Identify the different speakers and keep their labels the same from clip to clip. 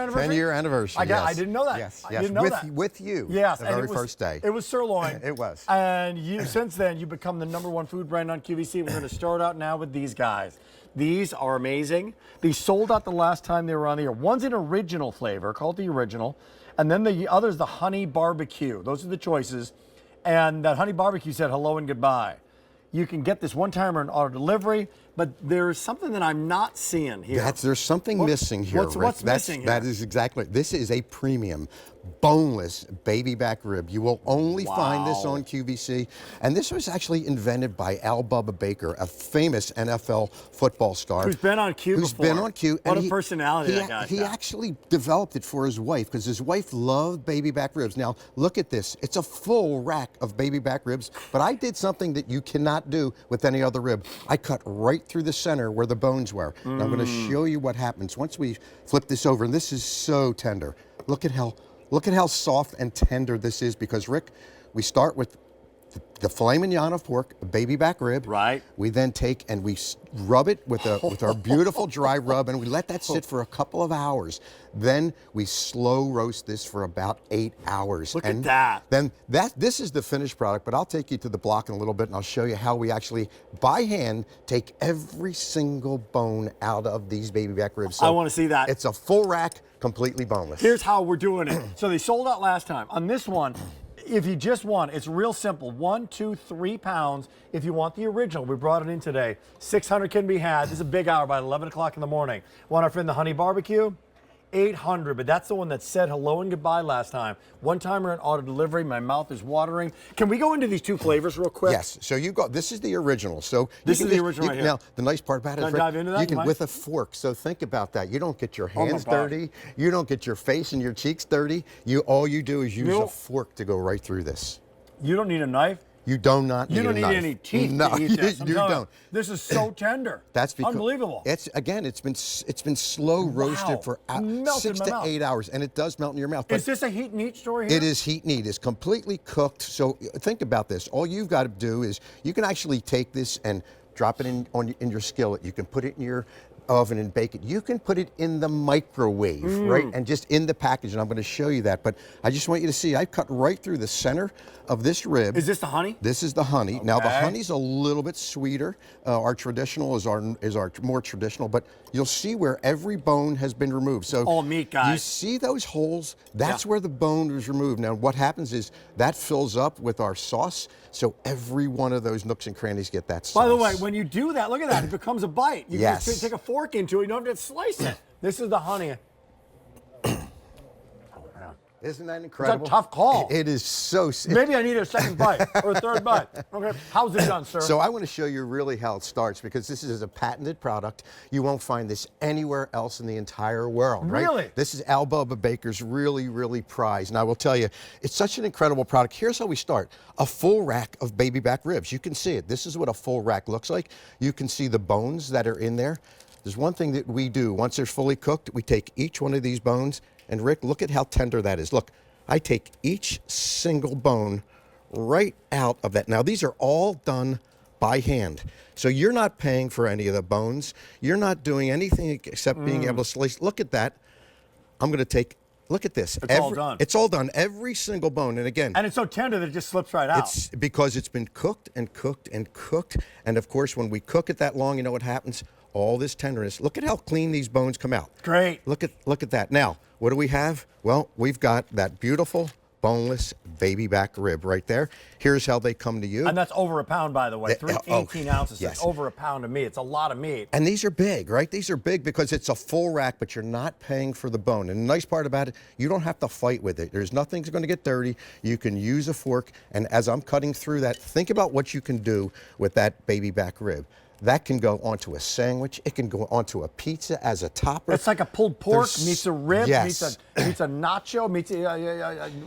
Speaker 1: anniversary?
Speaker 2: 10-year anniversary,
Speaker 1: I
Speaker 2: yes.
Speaker 1: didn't know that.
Speaker 2: Yes,
Speaker 1: I
Speaker 2: yes.
Speaker 1: didn't know that.
Speaker 2: With you,
Speaker 1: yes,
Speaker 2: the very first day.
Speaker 1: It was sirloin.
Speaker 2: It was.
Speaker 1: And since then, you've become the #1 food brand on QVC. We're going to start out now with these guys. These are amazing. These sold out the last time they were on the air. One's an original flavor, called the original, and then the other's the honey barbecue. Those are the choices. And that honey barbecue said hello and goodbye. You can get this one-timer in auto delivery, but there's something that I'm not seeing here.
Speaker 2: There's something missing here, Rick.
Speaker 1: What's missing here?
Speaker 2: That is exactly. This is a premium, boneless baby back rib. You will only find this on QVC. And this was actually invented by Al Bubba Baker, a famous NFL football star.
Speaker 1: Who's been on Q
Speaker 2: Who's
Speaker 1: before.
Speaker 2: been on Q.
Speaker 1: What a personality that guy's
Speaker 2: He
Speaker 1: got.
Speaker 2: actually developed it for his wife because his wife loved baby back ribs. Now, look at this. It's a full rack of baby back ribs, but I did something that you cannot do with any other rib. I cut right through the center where the bones were. And I'm going to show you what happens once we flip this over. And this is so tender. Look at how soft and tender this is because, Rick, we start with the filet mignon of pork, a baby back rib.
Speaker 1: Right.
Speaker 2: We then take and we rub it with our beautiful dry rub, and we let that sit for a couple of hours. Then we slow roast this for about 8 hours.
Speaker 1: Look at that.
Speaker 2: Then this is the finished product, but I'll take you to the block in a little bit, and I'll show you how we actually, by hand, take every single bone out of these baby back ribs. So
Speaker 1: I want to see that.
Speaker 2: It's a full rack, completely boneless.
Speaker 1: Here's how we're doing it. So they sold out last time. On this one, if you just want, it's real simple. 1, 2, 3 pounds. If you want the original, we brought it in today. 600 can be had. This is a big hour by 11 o'clock in the morning. Want our friend the honey barbecue? 800, but that's the one that said hello and goodbye last time. One-timer in auto delivery. My mouth is watering. Can we go into these two flavors real quick?
Speaker 2: Yes. So you got this is the original. So
Speaker 1: this is the original right here.
Speaker 2: Now the nice part about it,
Speaker 1: Can I dive into that?
Speaker 2: You can with a fork. So think about that. You don't get your hands
Speaker 1: my God.
Speaker 2: dirty. You don't get your face and your cheeks dirty. All you do is use a fork to go right through this.
Speaker 1: You don't need a knife.
Speaker 2: You do not need
Speaker 1: You don't
Speaker 2: a
Speaker 1: need
Speaker 2: knife.
Speaker 1: any teeth
Speaker 2: No,
Speaker 1: to eat this.
Speaker 2: you don't.
Speaker 1: This is so tender.
Speaker 2: That's because
Speaker 1: unbelievable.
Speaker 2: It's been slow roasted for
Speaker 1: Melted
Speaker 2: 6
Speaker 1: in my
Speaker 2: to
Speaker 1: mouth.
Speaker 2: 8 hours, and it does melt in your mouth.
Speaker 1: Is this a heat and eat story here?
Speaker 2: It is heat and eat. It's completely cooked. So think about this. All you've got to do is you can actually take this and drop it in your skillet. You can put it in your oven and bake it. You can put it in the microwave, right? And just in the package, and I'm going to show you that. But I just want you to see, I cut right through the center of this rib.
Speaker 1: Is this the honey?
Speaker 2: This is the honey.
Speaker 1: Okay.
Speaker 2: Now the honey's a little bit sweeter. Our traditional is our more traditional, but you'll see where every bone has been removed. So
Speaker 1: all meat, guys.
Speaker 2: You see those holes? That's where the bone was removed. Now what happens is that fills up with our sauce, so every one of those nooks and crannies get that sauce.
Speaker 1: By the way, when you do that, look at that. It becomes a bite. You can just take a fork into it. You don't have to slice it. This is the honey.
Speaker 2: Isn't that incredible?
Speaker 1: It's a tough call.
Speaker 2: It is so.
Speaker 1: Maybe I need a second bite or a third bite. Okay, how's it done, sir?
Speaker 2: So I want to show you really how it starts because this is a patented product. You won't find this anywhere else in the entire world, right?
Speaker 1: Really?
Speaker 2: This is Al Bubba Baker's really prized. And I will tell you, it's such an incredible product. Here's how we start. A full rack of baby back ribs. You can see it. This is what a full rack looks like. You can see the bones that are in there. There's one thing that we do. Once they're fully cooked, we take each one of these bones. And Rick, look at how tender that is. Look, I take each single bone right out of that. Now, these are all done by hand. So you're not paying for any of the bones. You're not doing anything except being able to slice. Look at that. I'm going to take, look at this.
Speaker 1: It's all done.
Speaker 2: It's all done. Every single bone. And again.
Speaker 1: And it's so tender that it just slips right out.
Speaker 2: It's because it's been cooked and cooked and cooked. And of course, when we cook it that long, you know what happens? All this tenderness. Look at how clean these bones come out.
Speaker 1: Great.
Speaker 2: Look at that. Now, what do we have? Well, we've got that beautiful boneless baby back rib right there. Here's how they come to you.
Speaker 1: And that's over a pound, by the way. 18 ounces.
Speaker 2: Yes.
Speaker 1: It's over a pound of meat. It's a lot of meat.
Speaker 2: And these are big, right? These are big because it's a full rack, but you're not paying for the bone. And the nice part about it, you don't have to fight with it. There's nothing's going to get dirty. You can use a fork. And as I'm cutting through that, think about what you can do with that baby back rib. That can go onto a sandwich. It can go onto a pizza as a topper.
Speaker 1: It's like a pulled pork meets a rib,
Speaker 2: yes.
Speaker 1: meets a nacho,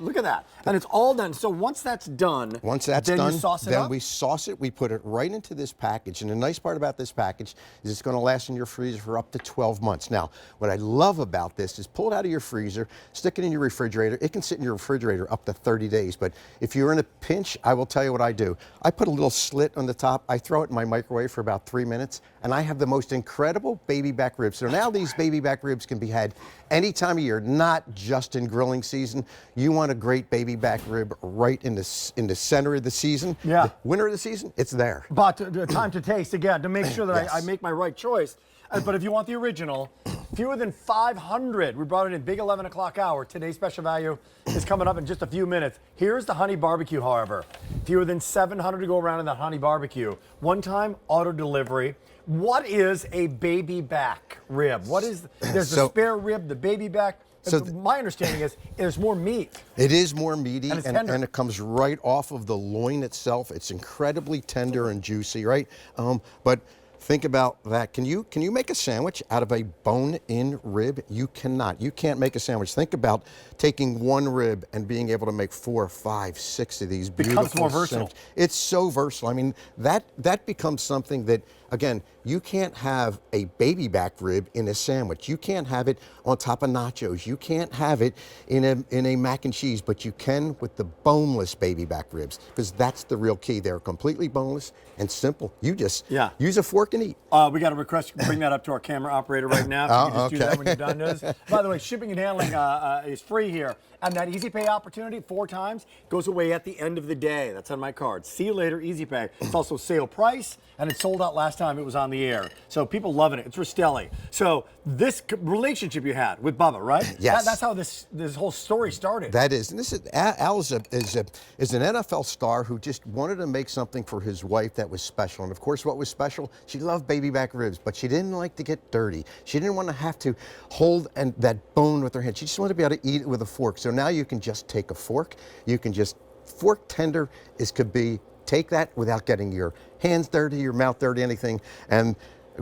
Speaker 1: look at that. And it's all done. So once that's done,
Speaker 2: you sauce it up? We sauce it. We put it right into this package. And the nice part about this package is it's going to last in your freezer for up to 12 months. Now, what I love about this is pull it out of your freezer, stick it in your refrigerator. It can sit in your refrigerator up to 30 days. But if you're in a pinch, I will tell you what I do. I put a little slit on the top. I throw it in my microwave for about about 3 minutes, and I have the most incredible baby back ribs. So now these baby back ribs can be had any time of year, not just in grilling season. You want a great baby back rib right in the center of the season.
Speaker 1: Yeah.
Speaker 2: The winter of the season, it's there.
Speaker 1: But time to taste again to make sure that
Speaker 2: Yes.
Speaker 1: I make my right choice. But if you want the original, fewer than 500. We brought it in big 11 o'clock hour. Today's special value is coming up in just a few minutes. Here's the honey barbecue, however. Fewer than 700 to go around in the honey barbecue. One time auto delivery. What is a baby back rib? What is, there's the spare rib, the baby back. So my understanding is there's more meat.
Speaker 2: It is more meaty,
Speaker 1: and
Speaker 2: it comes right off of the loin itself. It's incredibly tender and juicy, right? But think about that. Can you make a sandwich out of a bone-in rib? You cannot. You can't make a sandwich. Think about taking one rib and being able to make 4, 5, 6 of these beautiful
Speaker 1: Becomes more versatile.
Speaker 2: sandwiches. It's so versatile. I mean, that becomes something that, again, you can't have a baby back rib in a sandwich. You can't have it on top of nachos. You can't have it in a mac and cheese, but you can with the boneless baby back ribs, because that's the real key. They're completely boneless and simple. You just use a fork and eat.
Speaker 1: We got a request. Bring that up to our camera operator right now. If you can just do that when you're done. This. By the way, shipping and handling is free here. And that Easy Pay opportunity 4 times goes away at the end of the day. That's on my card. See you later, Easy Pay. It's also sale price, and it sold out last time it was on the air. So people loving it. It's Rastelli. So this relationship you had with Bubba, right?
Speaker 2: Yes.
Speaker 1: That's how this whole story started.
Speaker 2: That is. And this is Al is an NFL star who just wanted to make something for his wife that was special. And of course, what was special? She loved baby back ribs, but she didn't like to get dirty. She didn't want to have to hold that bone with her hand. She just wanted to be able to eat it with a fork. So now you can just take a fork. You can just fork tender could be. Take that without getting your hands dirty, your mouth dirty, anything. And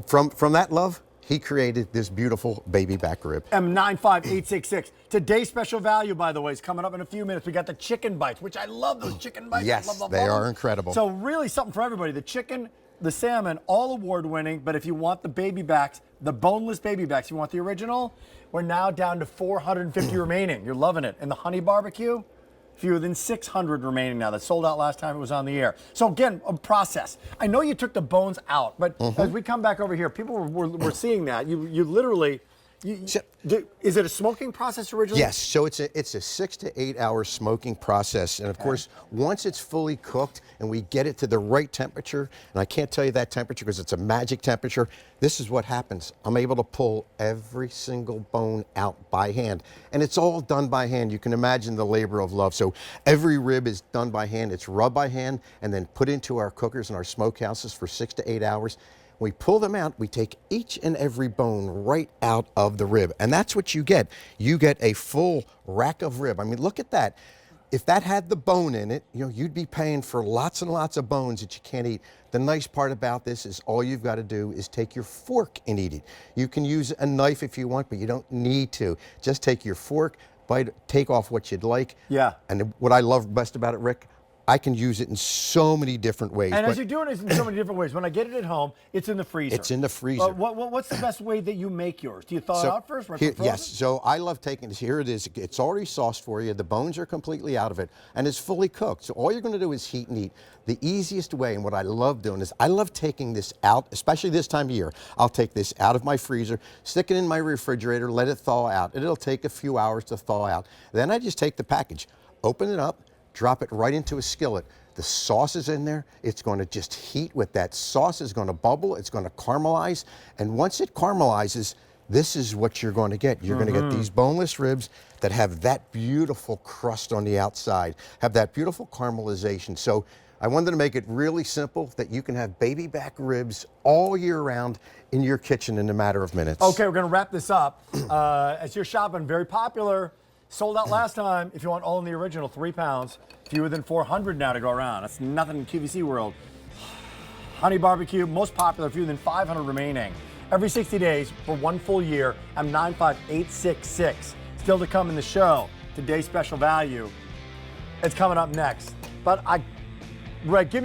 Speaker 2: from that love, he created this beautiful baby back rib.
Speaker 1: M95866. Today's special value, by the way, is coming up in a few minutes. We got the chicken bites, which I love those chicken bites.
Speaker 2: Yes,
Speaker 1: love
Speaker 2: they
Speaker 1: them.
Speaker 2: are incredible.
Speaker 1: So really something for everybody. The chicken, the salmon, all award winning. But if you want the baby backs, the boneless baby backs, you want the original, we're now down to 450 remaining. You're loving it. And the honey barbecue, fewer than 600 remaining now. That sold out last time it was on the air. So again, a process. I know you took the bones out, but as we come back over here, people were seeing that. You literally, is it a smoking process originally?
Speaker 2: Yes, so it's a 6 to 8 hour smoking process. And of course, once it's fully cooked and we get it to the right temperature, and I can't tell you that temperature because it's a magic temperature, this is what happens. I'm able to pull every single bone out by hand. And it's all done by hand. You can imagine the labor of love. So every rib is done by hand. It's rubbed by hand and then put into our cookers and our smokehouses for 6 to 8 hours. We pull them out, we take each and every bone right out of the rib. And that's what you get. You get a full rack of rib. I mean, look at that. If that had the bone in it, you'd be paying for lots and lots of bones that you can't eat. The nice part about this is all you've got to do is take your fork and eat it. You can use a knife if you want, but you don't need to. Just take your fork, bite, take off what you'd like.
Speaker 1: Yeah.
Speaker 2: And what I love best about it, Rick, I can use it in so many different ways.
Speaker 1: And as you're doing it in so many different ways, when I get it at home, it's in the freezer.
Speaker 2: It's in the freezer.
Speaker 1: What's the best way that you make yours? Do you thaw it out first?
Speaker 2: Yes, so I love taking this. Here it is. It's already sauced for you. The bones are completely out of it, and it's fully cooked. So all you're going to do is heat and eat. The easiest way, and what I love doing, is I love taking this out, especially this time of year. I'll take this out of my freezer, stick it in my refrigerator, let it thaw out. It'll take a few hours to thaw out. Then I just take the package, open it up, drop it right into a skillet. The sauce is in there. It's going to just heat with that sauce. Is going to bubble. It's going to caramelize. And once it caramelizes, this is what you're going to get. You're going to get these boneless ribs that have that beautiful crust on the outside, have that beautiful caramelization. So I wanted to make it really simple that you can have baby back ribs all year round in your kitchen in a matter of minutes.
Speaker 1: Okay, we're going to wrap this up. As you're shopping, very popular. Sold out last time. If you want all in the original, 3 pounds. Fewer than 400 now to go around. That's nothing in QVC world. Honey barbecue, most popular, fewer than 500 remaining. Every 60 days for 1 full year. M95866. Still to come in the show. Today's special value. It's coming up next. But Greg, give me